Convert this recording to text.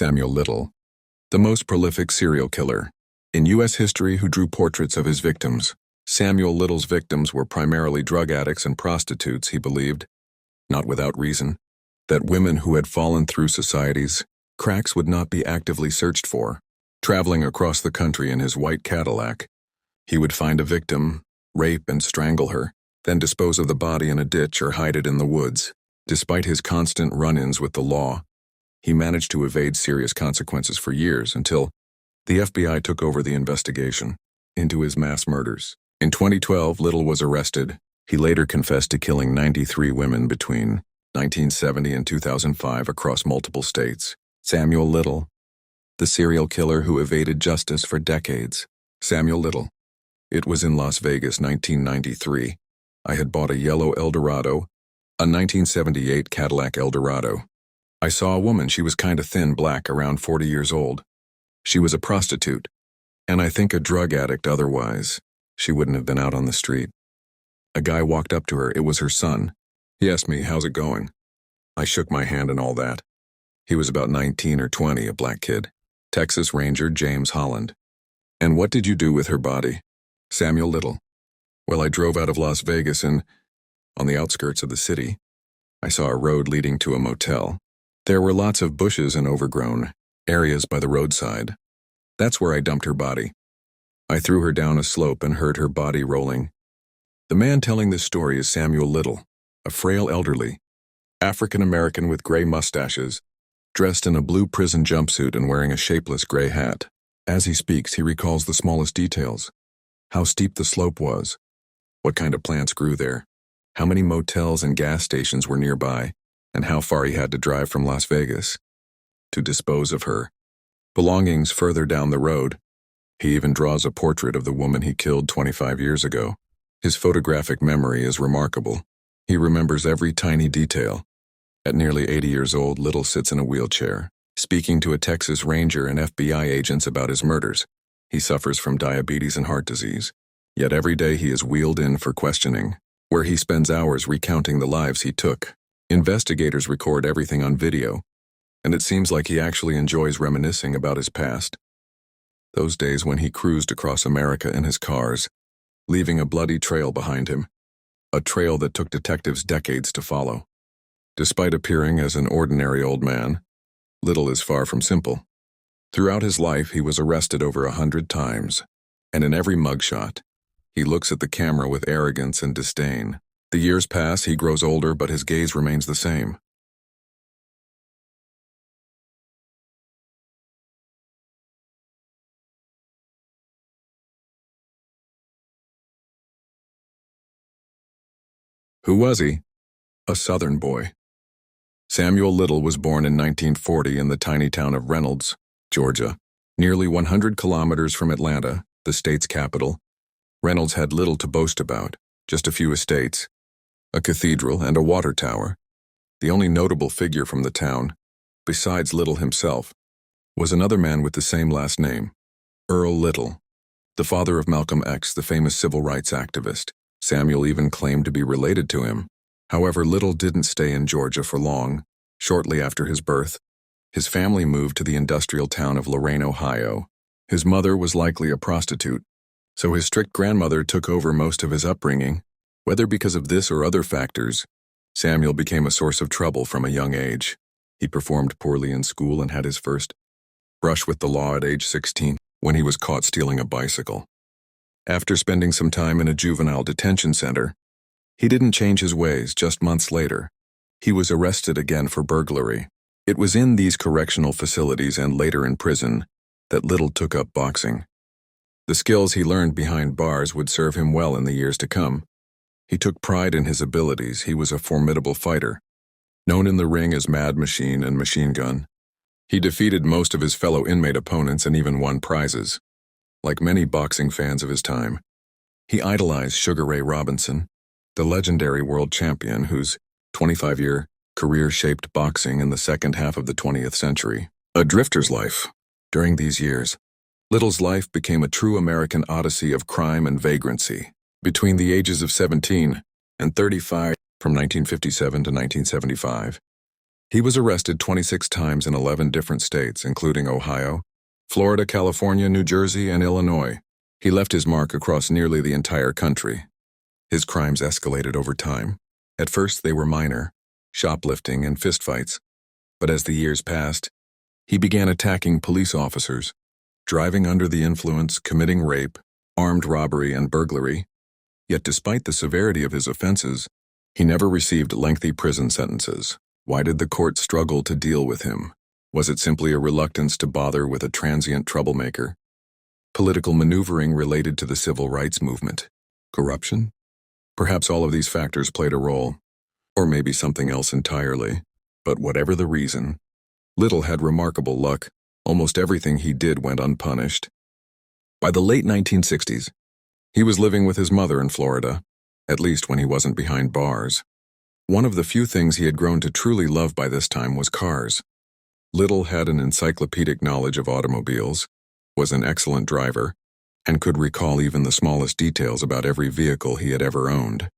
Samuel Little, the most prolific serial killer in U.S. history who drew portraits of his victims. Samuel Little's victims were primarily drug addicts and prostitutes. He believed, not without reason, that women who had fallen through society's cracks would not be actively searched for. Traveling across the country in his white Cadillac, he would find a victim, rape and strangle her, then dispose of the body in a ditch or hide it in the woods. Despite his constant run-ins with the law, he managed to evade serious consequences for years until the FBI took over the investigation into his mass murders. In 2012, Little was arrested. He later confessed to killing 93 women between 1970 and 2005 across multiple states. Samuel Little, the serial killer who evaded justice for decades. Samuel Little. It was in Las Vegas, 1993. I had bought a yellow Eldorado, a 1978 Cadillac Eldorado. I saw a woman. She was kinda thin, black, around 40 years old. She was a prostitute, and I think a drug addict otherwise. She wouldn't have been out on the street. A guy walked up to her. It was her son. He asked me, "How's it going?" I shook my hand and all that. He was about 19 or 20, a black kid. Texas Ranger James Holland. "And what did you do with her body?" Samuel Little. "Well, I drove out of Las Vegas and, on the outskirts of the city, I saw a road leading to a motel. There were lots of bushes and overgrown areas by the roadside. That's where I dumped her body. I threw her down a slope and heard her body rolling." The man telling this story is Samuel Little, a frail elderly African-American with gray mustaches, dressed in a blue prison jumpsuit and wearing a shapeless gray hat. As he speaks, he recalls the smallest details: how steep the slope was, what kind of plants grew there, how many motels and gas stations were nearby, and how far he had to drive from Las Vegas to dispose of her belongings further down the road. He even draws a portrait of the woman he killed 25 years ago. His photographic memory is remarkable. He remembers every tiny detail. At nearly 80 years old, Little sits in a wheelchair, speaking to a Texas Ranger and FBI agents about his murders. He suffers from diabetes and heart disease. Yet every day he is wheeled in for questioning, where he spends hours recounting the lives he took. Investigators record everything on video, and it seems like he actually enjoys reminiscing about his past. Those days when he cruised across America in his cars, leaving a bloody trail behind him, a trail that took detectives decades to follow. Despite appearing as an ordinary old man, Little is far from simple. Throughout his life, he was arrested over 100 times, and in every mugshot, he looks at the camera with arrogance and disdain. The years pass, he grows older, but his gaze remains the same. Who was he? A Southern boy. Samuel Little was born in 1940 in the tiny town of Reynolds, Georgia, nearly 100 kilometers from Atlanta, the state's capital. Reynolds had little to boast about, just a few estates, a cathedral, and a water tower. The only notable figure from the town, besides Little himself, was another man with the same last name, Earl Little, the father of Malcolm X, the famous civil rights activist. Samuel even claimed to be related to him. However, Little didn't stay in Georgia for long. Shortly after his birth, his family moved to the industrial town of Lorain, Ohio. His mother was likely a prostitute, so his strict grandmother took over most of his upbringing. Whether because of this or other factors, Samuel became a source of trouble from a young age. He performed poorly in school and had his first brush with the law at age 16, when he was caught stealing a bicycle. After spending some time in a juvenile detention center, he didn't change his ways. Just months later, he was arrested again for burglary. It was in these correctional facilities and later in prison that Little took up boxing. The skills he learned behind bars would serve him well in the years to come. He took pride in his abilities. He was a formidable fighter, known in the ring as Mad Machine and Machine Gun. He defeated most of his fellow inmate opponents and even won prizes. Like many boxing fans of his time, he idolized Sugar Ray Robinson, the legendary world champion whose 25-year career shaped boxing in the second half of the 20th century. A drifter's life. During these years, Little's life became a true American odyssey of crime and vagrancy. Between the ages of 17 and 35, from 1957 to 1975, He was arrested 26 times in 11 different states, including Ohio, Florida, California, New Jersey, and Illinois. He left his mark across nearly the entire country. His crimes escalated over time. At first, they were minor, shoplifting and fistfights. But as the years passed, he began attacking police officers, driving under the influence, committing rape, armed robbery, and burglary. Yet despite the severity of his offenses, he never received lengthy prison sentences. Why did the court struggle to deal with him? Was it simply a reluctance to bother with a transient troublemaker? Political maneuvering related to the civil rights movement? Corruption? Perhaps all of these factors played a role, or maybe something else entirely. But whatever the reason, Little had remarkable luck. Almost everything he did went unpunished. By the late 1960s, he was living with his mother in Florida, at least when he wasn't behind bars. One of the few things he had grown to truly love by this time was cars. Little had an encyclopedic knowledge of automobiles, was an excellent driver, and could recall even the smallest details about every vehicle he had ever owned.